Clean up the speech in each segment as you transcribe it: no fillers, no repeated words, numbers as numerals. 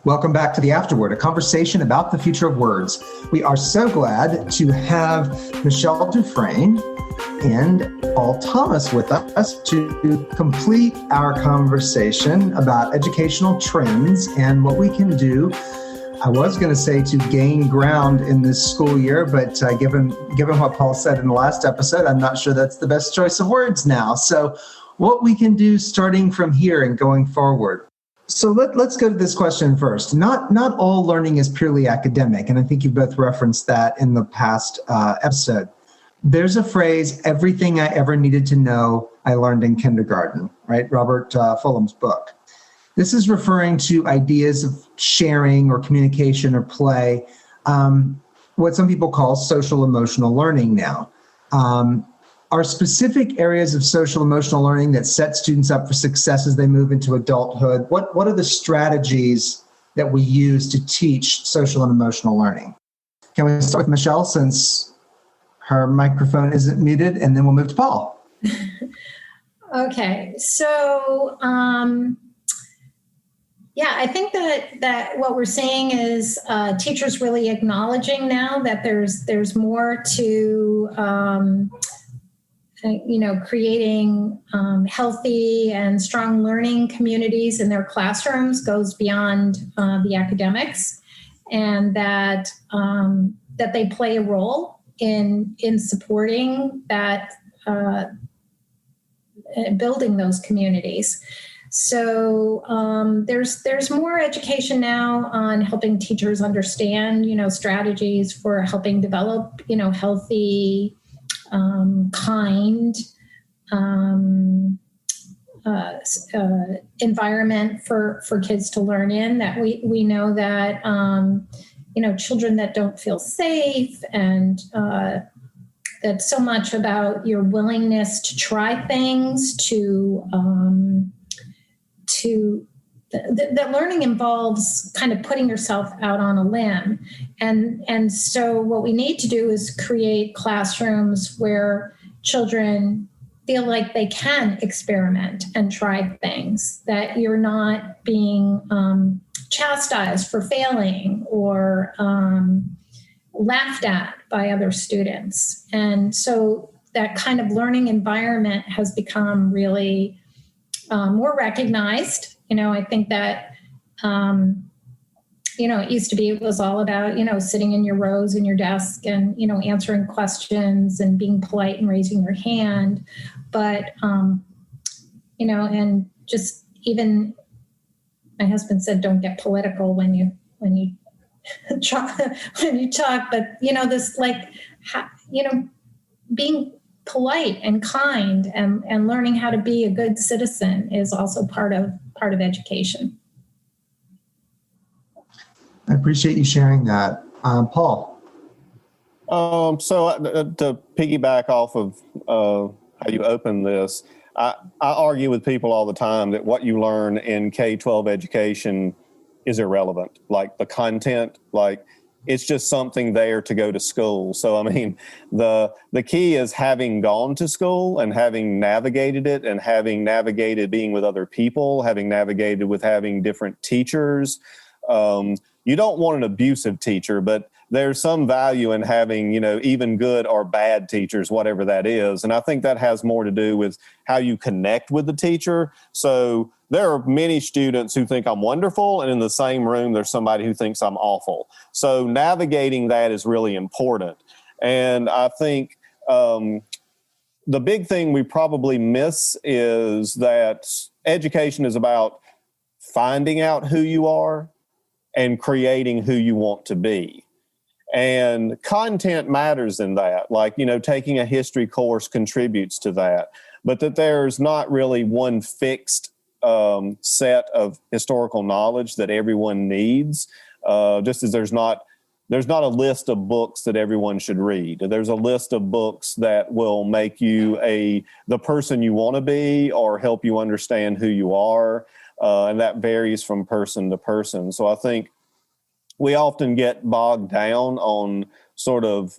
Welcome back to the Afterword, a conversation about the future of words. We are so glad to have Michele Dufresne and Paul Thomas with us to complete our conversation about educational trends and what we can do. I was going to say to gain ground in this school year, but given what Paul said in the last episode, I'm not sure that's the best choice of words now. So what we can do starting from here and going forward. So let's go to this question first. Not all learning is purely academic, and I think you both referenced that in the past episode. There's a phrase, everything I ever needed to know, I learned in kindergarten, right? Robert Fulham's book. This is referring to ideas of sharing or communication or play, what some people call social-emotional learning now. Are specific areas of social-emotional learning that set students up for success as they move into adulthood? What are the strategies that we use to teach social and emotional learning? Can we start with Michele since her microphone isn't muted, and then we'll move to Paul. Okay, so I think that what we're seeing is teachers really acknowledging now that there's more to creating healthy and strong learning communities in their classrooms goes beyond the academics, and that they play a role in supporting that, building those communities. So there's more education now on helping teachers understand, strategies for helping develop, healthy, kind environment for kids to learn in. That we know that children that don't feel safe, and that's so much about your willingness to try things, that learning involves kind of putting yourself out on a limb. And so what we need to do is create classrooms where children feel like they can experiment and try things, that you're not being chastised for failing or laughed at by other students. And so that kind of learning environment has become really more recognized. I think that, it used to be, it was all about, sitting in your rows in your desk and, answering questions and being polite and raising your hand. But, and just even my husband said, don't get political when you talk, but, being polite and kind and learning how to be a good citizen is also part of education. I appreciate you sharing that. Paul. So to piggyback off of how you opened this, I argue with people all the time that what you learn in K-12 education is irrelevant. Like the content, it's just something there to go to school. So, the key is having gone to school and having navigated it, and having navigated being with other people, having navigated with having different teachers. You don't want an abusive teacher, but there's some value in having, even good or bad teachers, whatever that is. And I think that has more to do with how you connect with the teacher. So there are many students who think I'm wonderful, and in the same room, there's somebody who thinks I'm awful. So navigating that is really important. And I think the big thing we probably miss is that education is about finding out who you are and creating who you want to be. And content matters in that, taking a history course contributes to that, but that there's not really one fixed set of historical knowledge that everyone needs, just as there's not a list of books that everyone should read. There's a list of books that will make you the person you want to be or help you understand who you are, and that varies from person to person. So I think we often get bogged down on sort of,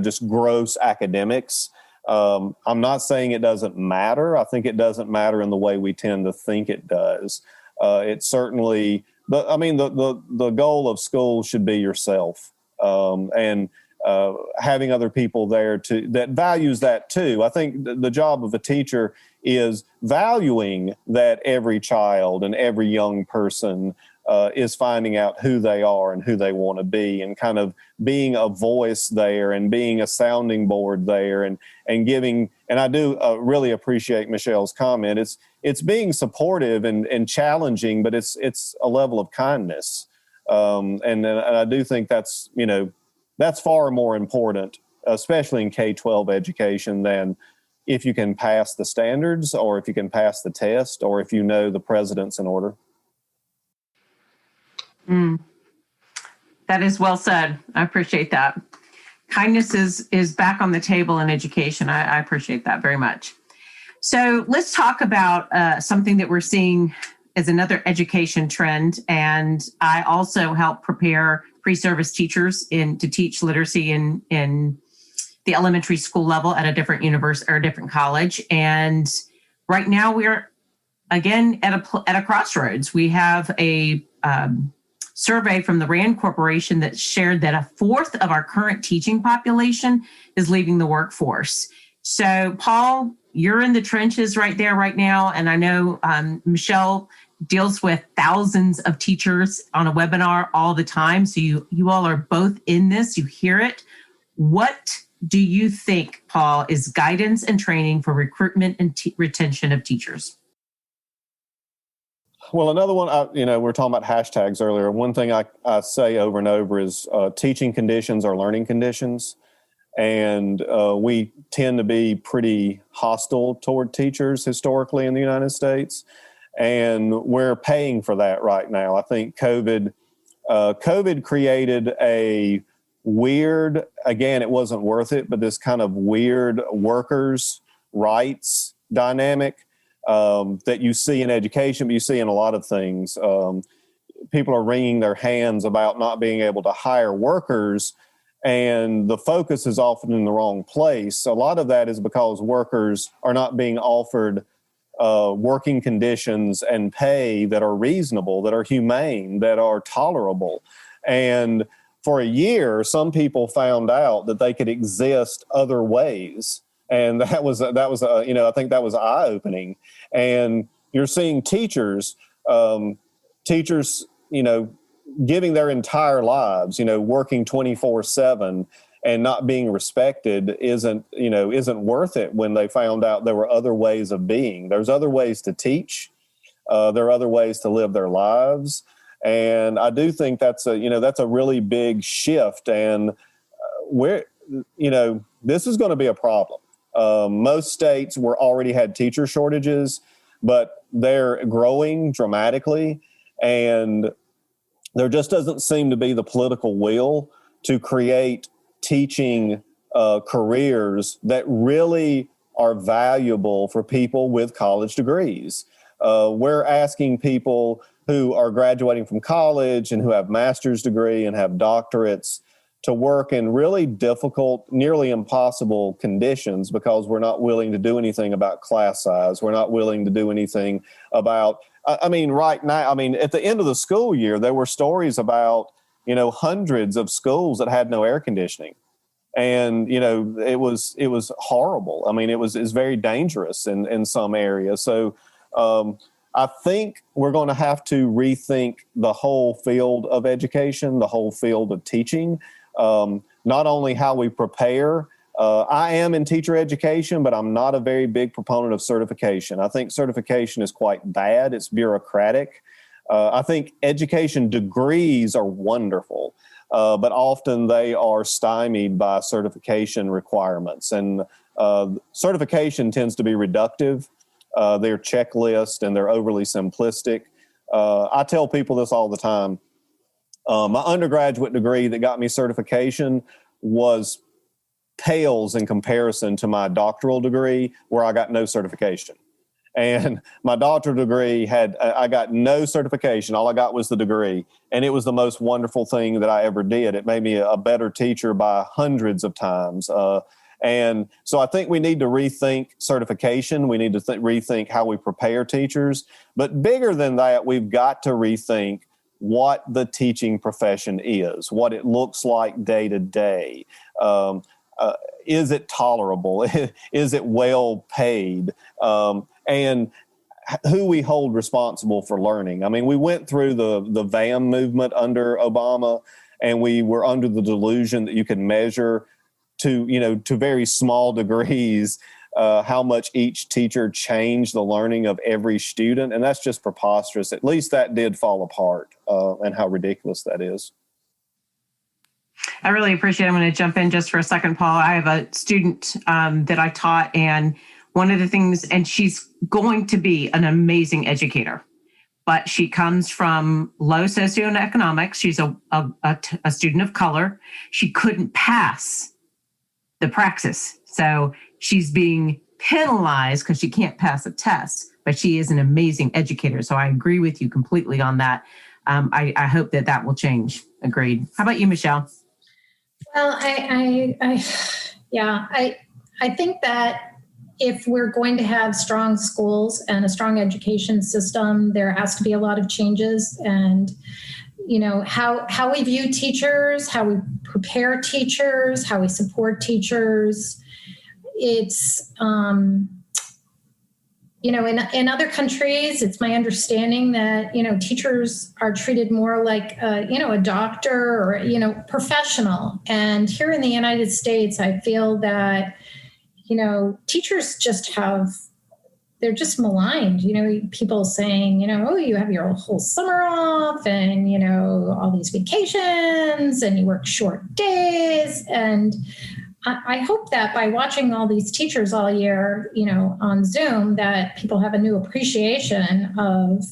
just gross academics. I'm not saying it doesn't matter. I think it doesn't matter in the way we tend to think it does. It certainly the goal of school should be yourself, and having other people there that values that too. I think the job of a teacher is valuing that every child and every young person is finding out who they are and who they want to be, and kind of being a voice there and being a sounding board there, and giving. And I do really appreciate Michele's comment. It's being supportive and challenging, but it's a level of kindness. And I do think that's far more important, especially in K-12 education, than if you can pass the standards, or if you can pass the test, or if you know the precedents in order. That is well said. I appreciate that. Kindness is back on the table in education. I appreciate that very much. So let's talk about something that we're seeing as another education trend. And I also help prepare pre-service teachers to teach literacy in the elementary school level at a different university or a different college. And right now we're again at a crossroads. We have a survey from the RAND Corporation that shared that a fourth of our current teaching population is leaving the workforce. So, Paul, you're in the trenches right there right now. And I know Michele deals with thousands of teachers on a webinar all the time. So you all are both in this, you hear it. What do you think, Paul, is guidance and training for recruitment and retention of teachers? Well, another one, we were talking about hashtags earlier. One thing I say over and over is teaching conditions are learning conditions. And we tend to be pretty hostile toward teachers historically in the United States. And we're paying for that right now. I think COVID created a weird, again, it wasn't worth it, but this kind of weird workers' rights dynamic that you see in education, but you see in a lot of things. People are wringing their hands about not being able to hire workers, and the focus is often in the wrong place. A lot of that is because workers are not being offered working conditions and pay that are reasonable, that are humane, that are tolerable. And for a year, some people found out that they could exist other ways. And that was I think that was eye-opening. And you're seeing teachers, giving their entire lives, working 24/7 and not being respected isn't worth it when they found out there were other ways of being. There's other ways to teach. There are other ways to live their lives. And I do think that's a really big shift. And this is going to be a problem. Most states already had teacher shortages, but they're growing dramatically. And there just doesn't seem to be the political will to create teaching careers that really are valuable for people with college degrees. We're asking people who are graduating from college and who have master's degree and have doctorates to work in really difficult, nearly impossible conditions because we're not willing to do anything about class size. We're not willing to do anything about, right now, at the end of the school year, there were stories about, hundreds of schools that had no air conditioning. And, it was horrible. It's very dangerous in some areas. So I think we're going to have to rethink the whole field of education, the whole field of teaching. Not only how we prepare. I am in teacher education, but I'm not a very big proponent of certification. I think certification is quite bad. It's bureaucratic. I think education degrees are wonderful, but often they are stymied by certification requirements. And certification tends to be reductive. They're checklist and they're overly simplistic. I tell people this all the time. My undergraduate degree that got me certification pales in comparison to my doctoral degree where I got no certification. And my doctoral degree I got no certification. All I got was the degree. And it was the most wonderful thing that I ever did. It made me a better teacher by hundreds of times. And so I think we need to rethink certification. We need to rethink how we prepare teachers. But bigger than that, we've got to rethink what the teaching profession is, what it looks like day to day. Is it tolerable? Is it well paid? And who we hold responsible for learning. I mean, we went through the VAM movement under Obama, and we were under the delusion that you could measure to very small degrees how much each teacher changed the learning of every student. And that's just preposterous. At least that did fall apart, and how ridiculous that is. I really appreciate it. I'm going to jump in just for a second, Paul. I have a student that I taught, and one of the things, and she's going to be an amazing educator, but she comes from low socioeconomics. She's a student of color. She couldn't pass the praxis. So she's being penalized because she can't pass a test, but she is an amazing educator. So I agree with you completely on that. I hope that will change. Agreed. How about you, Michele? Well, I think that if we're going to have strong schools and a strong education system, there has to be a lot of changes. And, how we view teachers, how we prepare teachers, how we support teachers. It's, in other countries, it's my understanding that, teachers are treated more like, a doctor or, professional. And here in the United States, I feel that, teachers they're just maligned, people saying, oh, you have your whole summer off and, all these vacations and you work short days. And I hope that by watching all these teachers all year, on Zoom, that people have a new appreciation of,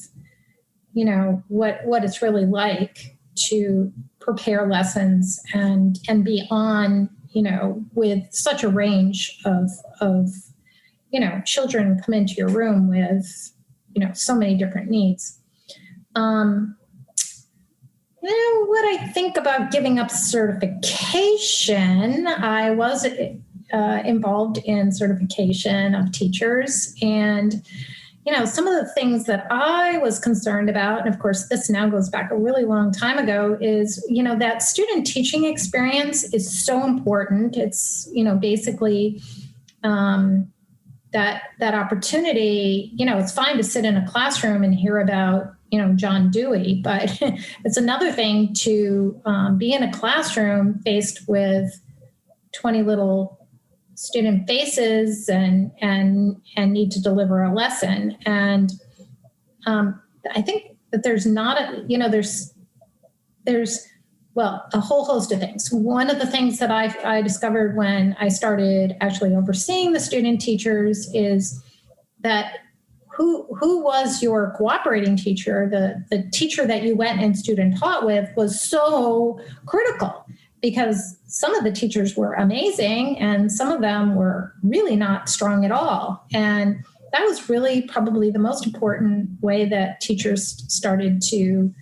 what it's really like to prepare lessons and be on, with such a range of children come into your room with, so many different needs. What I think about giving up certification, I was involved in certification of teachers. And, some of the things that I was concerned about, and of course, this now goes back a really long time ago, is, that student teaching experience is so important. It's, basically that opportunity, it's fine to sit in a classroom and hear about, John Dewey, but it's another thing to be in a classroom faced with 20 little student faces and need to deliver a lesson. And I think that there's not there's a whole host of things. One of the things that I discovered when I started actually overseeing the student teachers is that who was your cooperating teacher, the teacher that you went and student taught with, was so critical, because some of the teachers were amazing and some of them were really not strong at all. And that was really probably the most important way that teachers started to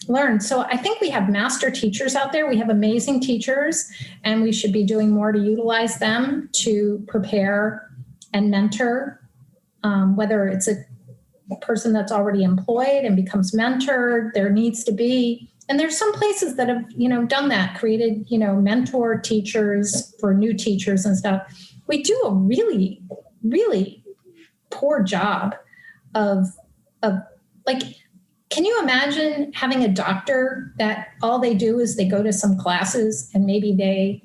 learn. So I think we have master teachers out there. We have amazing teachers, and we should be doing more to utilize them to prepare and mentor, whether it's a person that's already employed and becomes mentored. There needs to be, and there's some places that have, done that, created, mentor teachers for new teachers and stuff. We do a really, really poor job of can you imagine having a doctor that all they do is they go to some classes and maybe they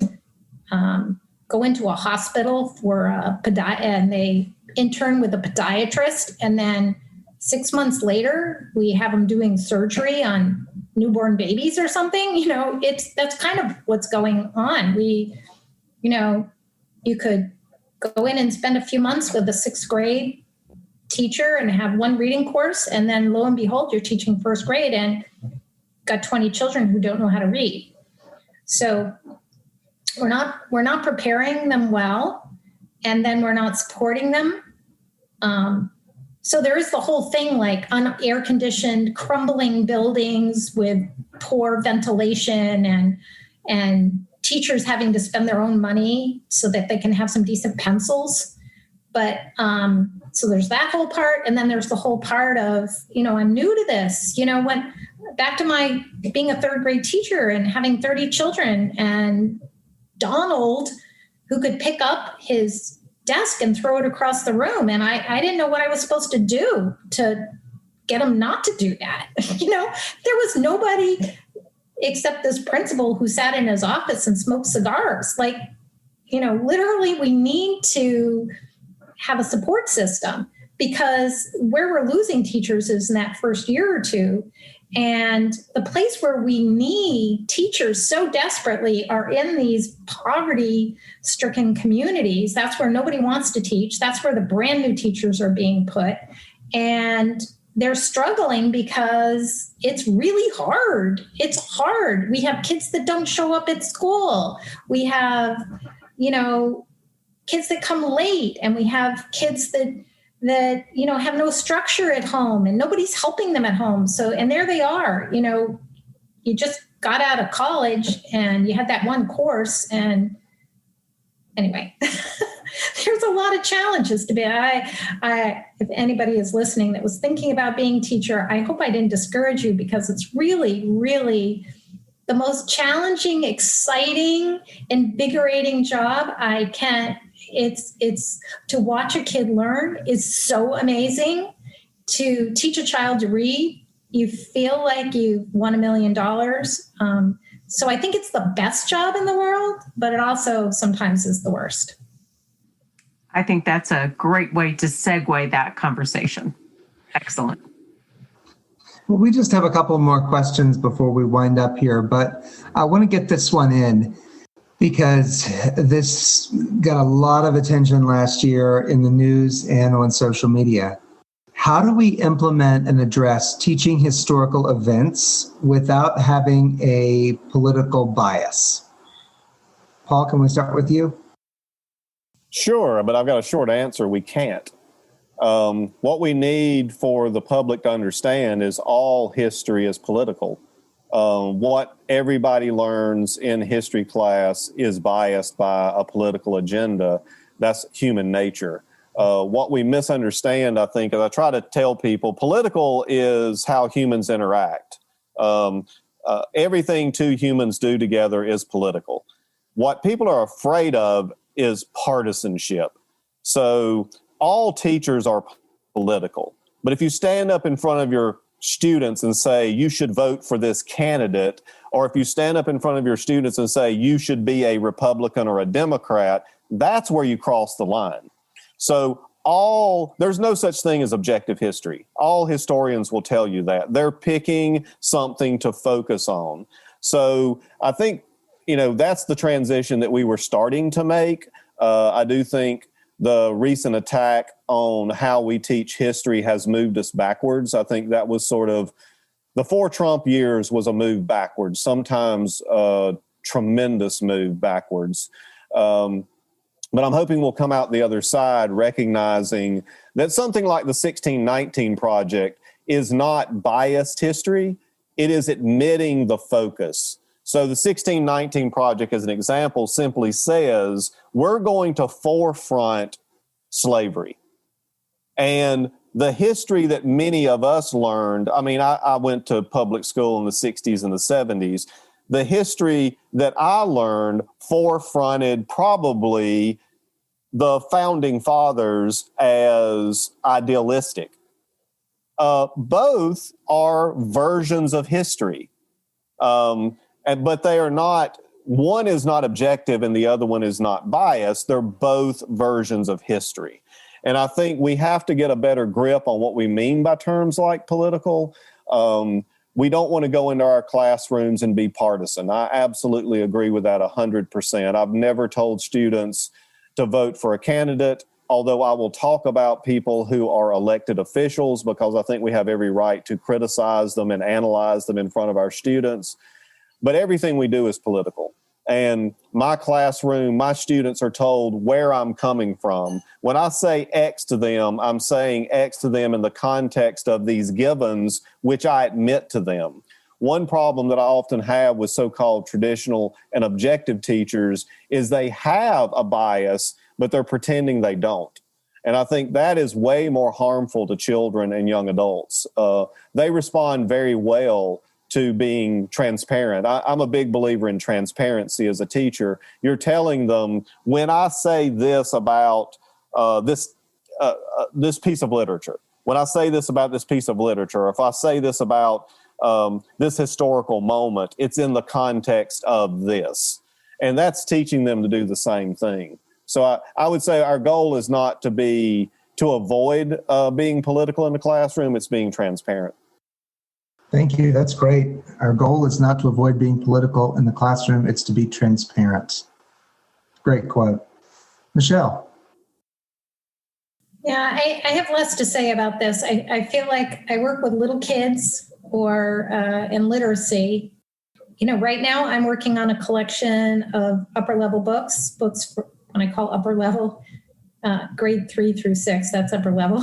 go into a hospital for and they intern with a podiatrist, and then 6 months later we have them doing surgery on newborn babies or something? That's kind of what's going on. You could go in and spend a few months with a 6th grade teacher and have one reading course, and then lo and behold, you're teaching 1st grade and got 20 children who don't know how to read. So we're not preparing them well, and then we're not supporting them. So there is the whole thing, like air-conditioned, crumbling buildings with poor ventilation, and teachers having to spend their own money so that they can have some decent pencils. But so there's that whole part. And then there's the whole part of, I'm new to this, when back to my being a third grade teacher and having 30 children, and Donald, who could pick up his desk and throw it across the room. And I didn't know what I was supposed to do to get him not to do that. There was nobody except this principal who sat in his office and smoked cigars. Literally we need to have a support system, because where we're losing teachers is in that first year or two. And the place where we need teachers so desperately are in these poverty-stricken communities. That's where nobody wants to teach. That's where the brand new teachers are being put. And they're struggling because it's really hard. It's hard. We have kids that don't show up at school. We have, kids that come late, and we have kids that have no structure at home, and nobody's helping them at home. So, and there they are, you just got out of college and you had that one course. And anyway, there's a lot of challenges to be. If anybody is listening that was thinking about being a teacher, I hope I didn't discourage you, because it's really, really the most challenging, exciting, invigorating job I can. It's to watch a kid learn is so amazing. To teach a child to read, you feel like you've won $1 million. So I think it's the best job in the world, but it also sometimes is the worst. I think that's a great way to segue that conversation. Excellent. Well, we just have a couple more questions before we wind up here, but I want to get this one in, because this got a lot of attention last year in the news and on social media. How do we implement and address teaching historical events without having a political bias? Paul, can we start with you? Sure, but I've got a short answer. We can't. What we need for the public to understand is all history is political. What everybody learns in history class is biased by a political agenda. That's human nature. What we misunderstand, I think, as I try to tell people, political is how humans interact. Everything two humans do together is political. What people are afraid of is partisanship. So all teachers are political. But if you stand up in front of your students and say, you should vote for this candidate, or if you stand up in front of your students and say, you should be a Republican or a Democrat, that's where you cross the line. So there's no such thing as objective history. All historians will tell you that. They're picking something to focus on. So I think, that's the transition that we were starting to make. I do think the recent attack on how we teach history has moved us backwards. I think that was sort of the 4 Trump years was a move backwards, sometimes a tremendous move backwards. But I'm hoping we'll come out the other side recognizing that something like the 1619 Project is not biased history. It is admitting the focus. So the 1619 Project, as an example, simply says, we're going to forefront slavery. And the history that many of us learned, I went to public school in the 60s and the 70s. The history that I learned forefronted probably the founding fathers as idealistic. Both are versions of history. But they are not, one is not objective and the other one is not biased. They're both versions of history. And I think we have to get a better grip on what we mean by terms like political. We don't want to go into our classrooms and be partisan. I absolutely agree with that 100%. I've never told students to vote for a candidate, although I will talk about people who are elected officials, because I think we have every right to criticize them and analyze them in front of our students. But everything we do is political. And my classroom, my students are told where I'm coming from. When I say X to them, I'm saying X to them in the context of these givens, which I admit to them. One problem that I often have with so-called traditional and objective teachers is they have a bias, but they're pretending they don't. And I think that is way more harmful to children and young adults. They respond very well to being transparent. I'm a big believer in transparency as a teacher. You're telling them, when I say this about this piece of literature, when I say this about this piece of literature, if I say this about this historical moment, it's in the context of this. And that's teaching them to do the same thing. So I would say our goal is not to avoid being political in the classroom, it's being transparent. Thank you. That's great. Our goal is not to avoid being political in the classroom, it's to be transparent. Great quote. Michele. Yeah, I have less to say about this. I feel like I work with little kids or in literacy. Right now I'm working on a collection of upper level books for, when I call upper level, grade 3 through 6, that's upper level.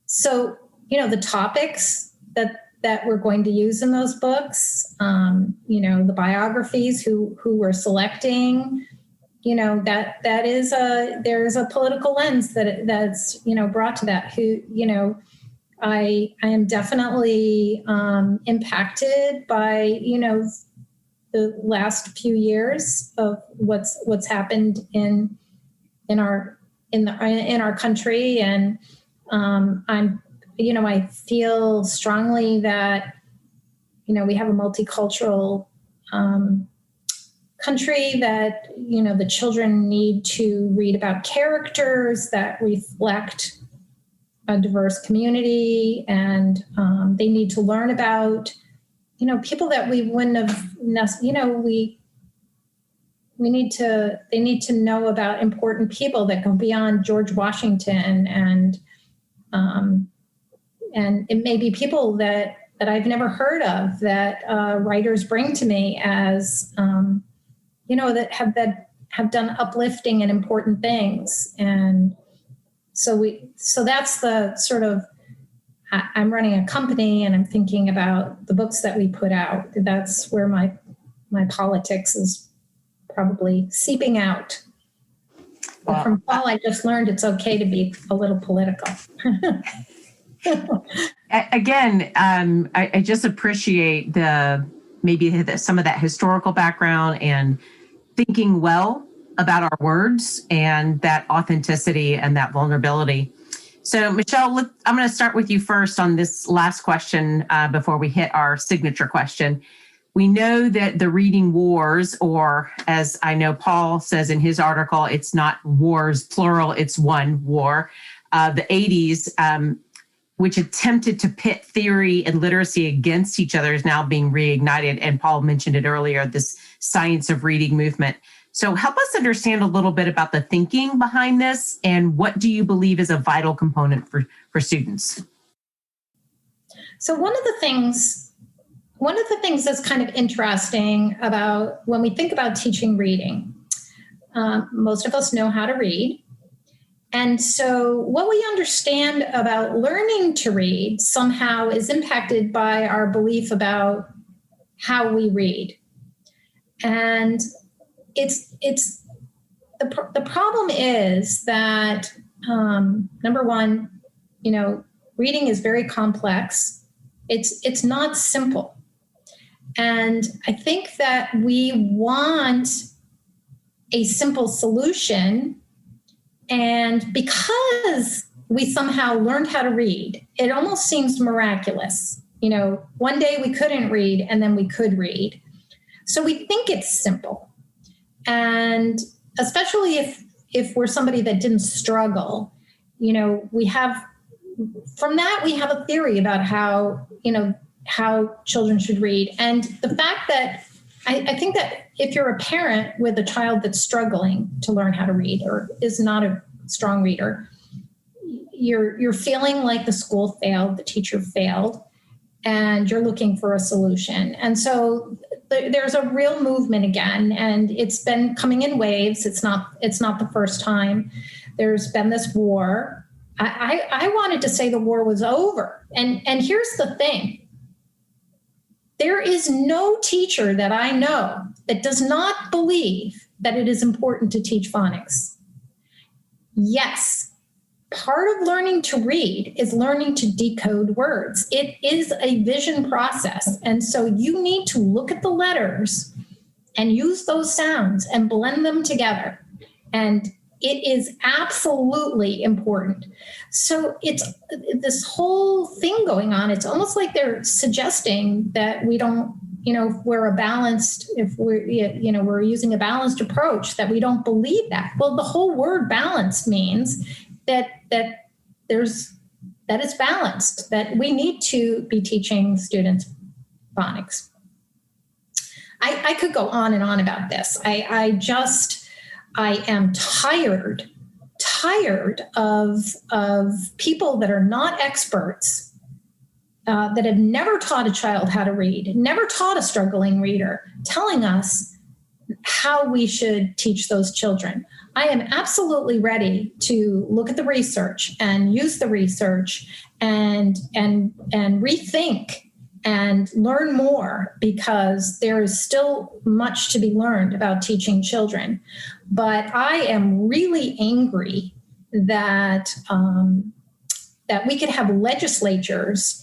So, the topics that we're going to use in those books, the biographies who we're selecting, there's a political lens that's brought to that. I am definitely impacted by the last few years of what's happened in our country, and I feel strongly that we have a multicultural country, that the children need to read about characters that reflect a diverse community, and they need to learn about people that we wouldn't have they need to know about important people that go beyond George Washington, and it may be people that I've never heard of, that writers bring to me as that have done uplifting and important things. And so that's the sort of, I'm running a company and I'm thinking about the books that we put out. That's where my politics is probably seeping out. But from Paul, I just learned it's okay to be a little political. Again, I just appreciate some of that historical background and thinking well about our words and that authenticity and that vulnerability. So, Michele, I'm going to start with you first on this last question before we hit our signature question. We know that the reading wars, or as I know Paul says in his article, it's not wars, plural, it's one war. The 80s, which attempted to pit theory and literacy against each other, is now being reignited. And Paul mentioned it earlier, this science of reading movement. So help us understand a little bit about the thinking behind this, and what do you believe is a vital component for students? So one of the things that's kind of interesting about when we think about teaching reading, most of us know how to read. And so what we understand about learning to read somehow is impacted by our belief about how we read. And the problem is that, number one, reading is very complex. It's not simple. And I think that we want a simple solution. And because we somehow learned how to read, it almost seems miraculous. One day we couldn't read and then we could read. So we think it's simple. And especially if we're somebody that didn't struggle, we have a theory about how children should read. And the fact that I think that if you're a parent with a child that's struggling to learn how to read or is not a strong reader, you're feeling like the school failed, the teacher failed, and you're looking for a solution. And so there's a real movement again, and it's been coming in waves. It's not the first time. There's been this war. I wanted to say the war was over. And here's the thing. There is no teacher that I know that does not believe that it is important to teach phonics. Yes, part of learning to read is learning to decode words. It is a vision process. And so you need to look at the letters and use those sounds and blend them together. And it is absolutely important. So it's this whole thing going on. It's almost like they're suggesting that we don't, if we're using a balanced approach, that we don't believe that. Well, the whole word balanced means that it's balanced, that we need to be teaching students phonics. I could go on and on about this. I am tired of people that are not experts, that have never taught a child how to read, never taught a struggling reader, telling us how we should teach those children. I am absolutely ready to look at the research and use the research and rethink and learn more, because there is still much to be learned about teaching children. But I am really angry that we could have legislatures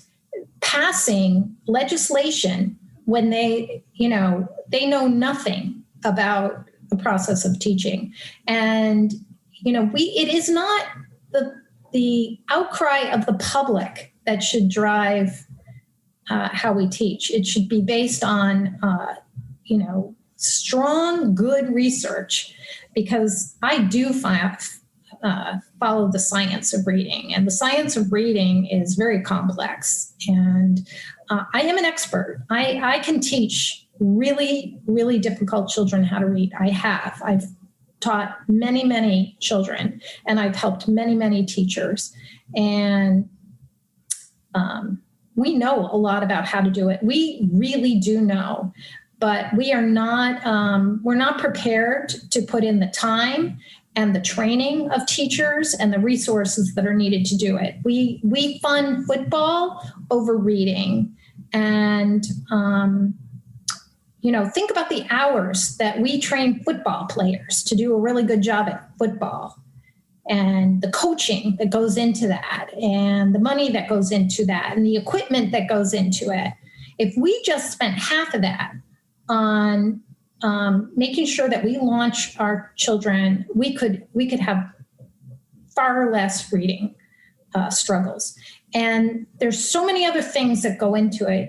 passing legislation when they know nothing about the process of teaching. And it is not the outcry of the public that should drive how we teach. It should be based on strong, good research, because I do follow the science of reading, and the science of reading is very complex. And I am an expert. I can teach really, really difficult children how to read. I've taught many, many children, and I've helped many, many teachers. And we know a lot about how to do it. We really do know, but we're not prepared to put in the time and the training of teachers and the resources that are needed to do it. We fund football over reading. And, think about the hours that we train football players to do a really good job at football, and the coaching that goes into that, and the money that goes into that, and the equipment that goes into it. If we just spent half of that on making sure that we launch our children, we could have far less reading struggles. And there's so many other things that go into it.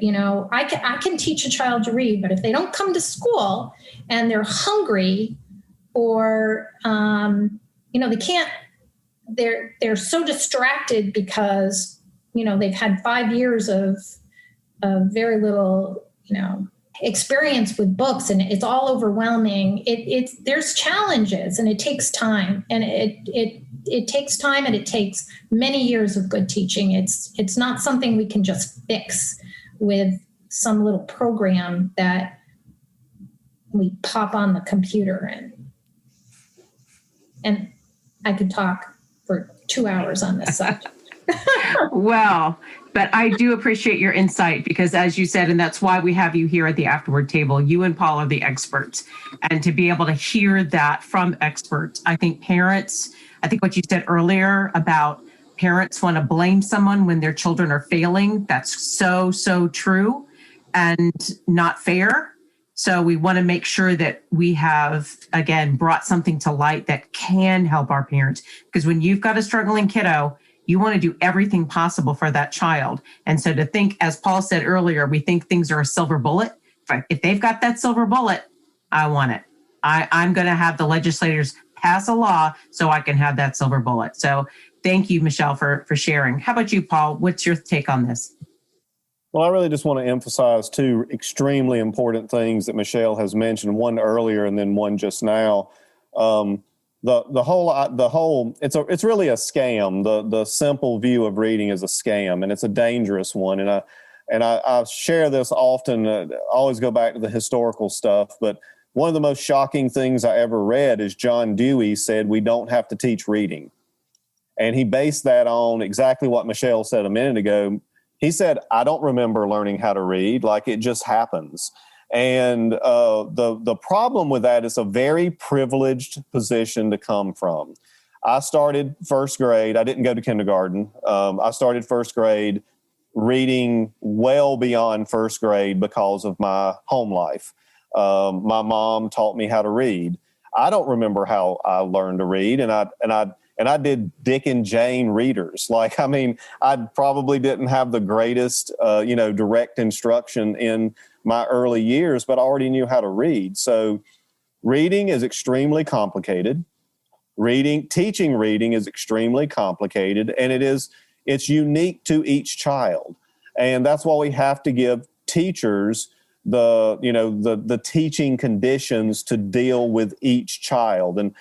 I can teach a child to read, but if they don't come to school and they're hungry, or they can't, they're so distracted because they've had 5 years of very little experience with books, and it's all overwhelming. There's challenges, and it takes time, and it takes time, and it takes many years of good teaching. It's not something we can just fix with some little program that we pop on the computer and I could talk for 2 hours on this subject. Well, but I do appreciate your insight, because as you said, and that's why we have you here at the Afterword table, you and Paul are the experts. And to be able to hear that from experts, I think what you said earlier about parents want to blame someone when their children are failing, that's so, so true and not fair. So we want to make sure that we have, again, brought something to light that can help our parents. Because when you've got a struggling kiddo, you want to do everything possible for that child. And so to think, as Paul said earlier, we think things are a silver bullet. If they've got that silver bullet, I want it. I'm going to have the legislators pass a law so I can have that silver bullet. So thank you, Michele, for sharing. How about you, Paul? What's your take on this? Well, I really just want to emphasize two extremely important things that Michele has mentioned, one earlier and then one just now. The whole it's really a scam. The simple view of reading is a scam, and it's a dangerous one. And I share this often. Always go back to the historical stuff, but one of the most shocking things I ever read is John Dewey said we don't have to teach reading, and he based that on exactly what Michele said a minute ago. He said, I don't remember learning how to read, like it just happens. And the problem with that is a very privileged position to come from. I started first grade. I didn't go to kindergarten. I started first grade reading well beyond first grade because of my home life. My mom taught me how to read. I don't remember how I learned to read, and I did Dick and Jane readers. Like, I mean, I probably didn't have the greatest, direct instruction in my early years, but I already knew how to read. So reading is extremely complicated. Teaching reading is extremely complicated, and it's unique to each child. And that's why we have to give teachers the teaching conditions to deal with each child. And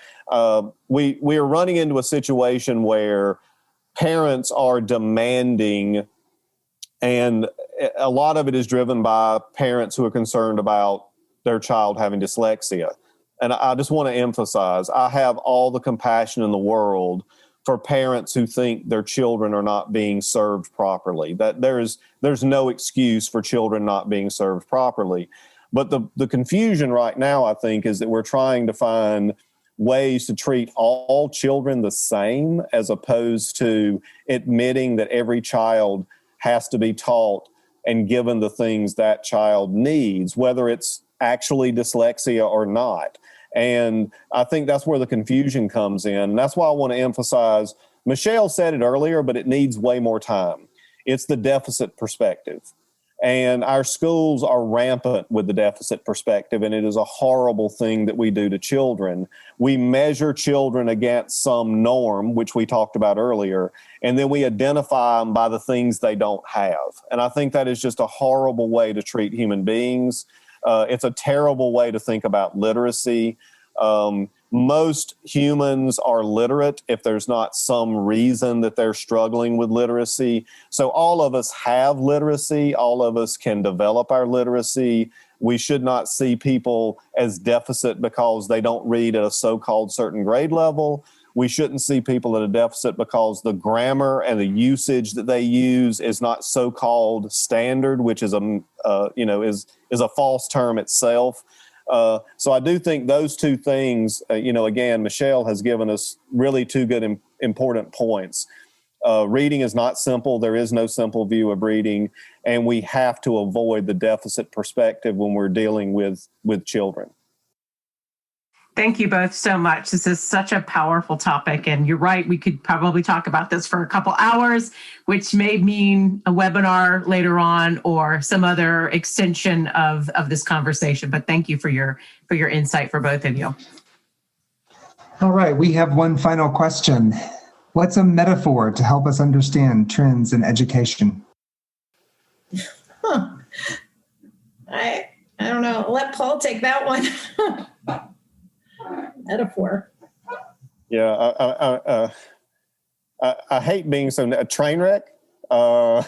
we are running into a situation where parents are demanding, and a lot of it is driven by parents who are concerned about their child having dyslexia. And I just want to emphasize, I have all the compassion in the world for parents who think their children are not being served properly. That there's no excuse for children not being served properly. But the confusion right now, I think, is that we're trying to find ways to treat all children the same, as opposed to admitting that every child has to be taught and given the things that child needs, whether it's actually dyslexia or not. And I think that's where the confusion comes in. And that's why I want to emphasize, Michele said it earlier, but it needs way more time. It's the deficit perspective. And our schools are rampant with the deficit perspective, and it is a horrible thing that we do to children. We measure children against some norm, which we talked about earlier, and then we identify them by the things they don't have. And I think that is just a horrible way to treat human beings. It's a terrible way to think about literacy. Most humans are literate if there's not some reason that they're struggling with literacy. So all of us have literacy. All of us can develop our literacy. We should not see people as deficit because they don't read at a so-called certain grade level. We shouldn't see people at a deficit because the grammar and the usage that they use is not so-called standard, which is a false term itself. So I do think those two things, again, Michele has given us really two good, important points. Reading is not simple. There is no simple view of reading, and we have to avoid the deficit perspective when we're dealing with children. Thank you both so much. This is such a powerful topic, and you're right. We could probably talk about this for a couple hours, which may mean a webinar later on or some other extension of this conversation. But thank you for your insight, for both of you. All right, we have one final question. What's a metaphor to help us understand trends in education? I don't know. Let Paul take that one. Metaphor. Yeah, I hate being a train wreck. I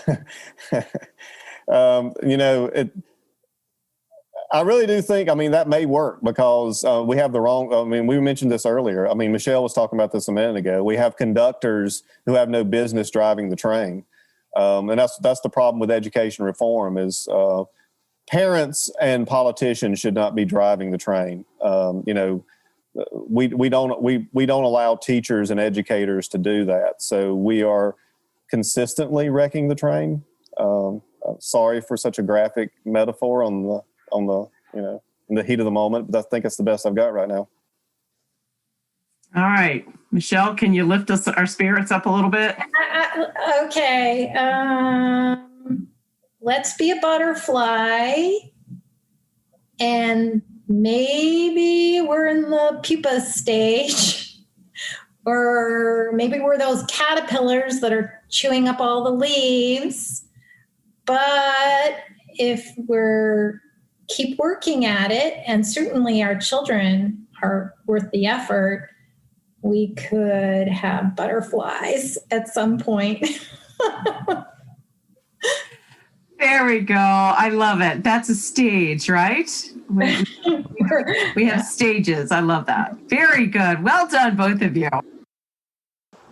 really do think, that may work because we have the wrong, we mentioned this earlier. Michele was talking about this a minute ago. We have conductors who have no business driving the train. And that's the problem with education reform is parents and politicians should not be driving the train. We don't allow teachers and educators to do that. So we are consistently wrecking the train. Sorry for such a graphic metaphor in the heat of the moment, but I think it's the best I've got right now. All right, Michele, can you lift our spirits up a little bit? Okay. Let's be a butterfly, and maybe we're in the pupa stage, or maybe we're those caterpillars that are chewing up all the leaves. But if we're keep working at it, and certainly our children are worth the effort, we could have butterflies at some point. There we go. I love it. That's a stage, right? We have stages. I love that. Very good. Well done, both of you. All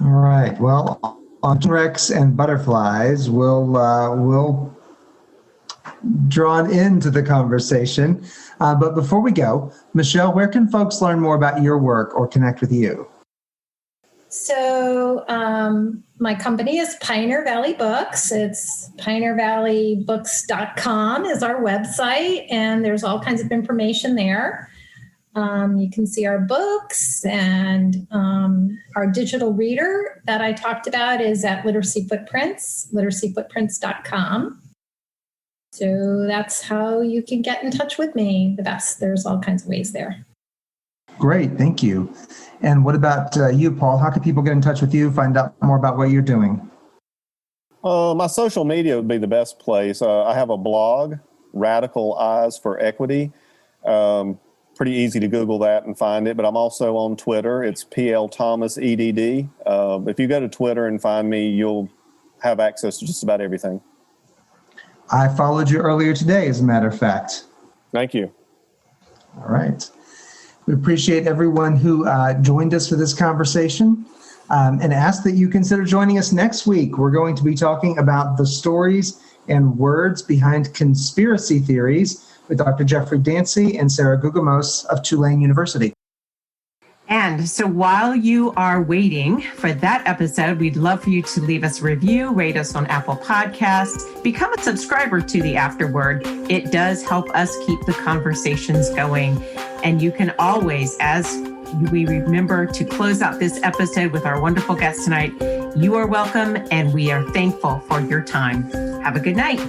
right. Well, on Rex and butterflies, we'll drawn into the conversation. But before we go, Michele, where can folks learn more about your work or connect with you? So my company is Pioneer Valley Books. It's pioneervalleybooks.com is our website, and there's all kinds of information there. You can see our books, and our digital reader that I talked about is at Literacy Footprints, literacyfootprints.com. So that's how you can get in touch with me the best. There's all kinds of ways there. Great, thank you. And what about you, Paul? How can people get in touch with you, find out more about what you're doing? My social media would be the best place. I have a blog, Radical Eyes for Equity. Pretty easy to Google that and find it, but I'm also on Twitter. It's PL Thomas EDD. If you go to Twitter and find me, you'll have access to just about everything. I followed you earlier today, as a matter of fact. Thank you. All right. We appreciate everyone who joined us for this conversation, and ask that you consider joining us next week. We're going to be talking about the stories and words behind conspiracy theories with Dr. Jeffrey Dancy and Sarah Gugamos of Tulane University. And so while you are waiting for that episode, we'd love for you to leave us a review, rate us on Apple Podcasts, become a subscriber to the Afterword. It does help us keep the conversations going. And you can always, as we remember to close out this episode with our wonderful guest tonight, you are welcome, and we are thankful for your time. Have a good night.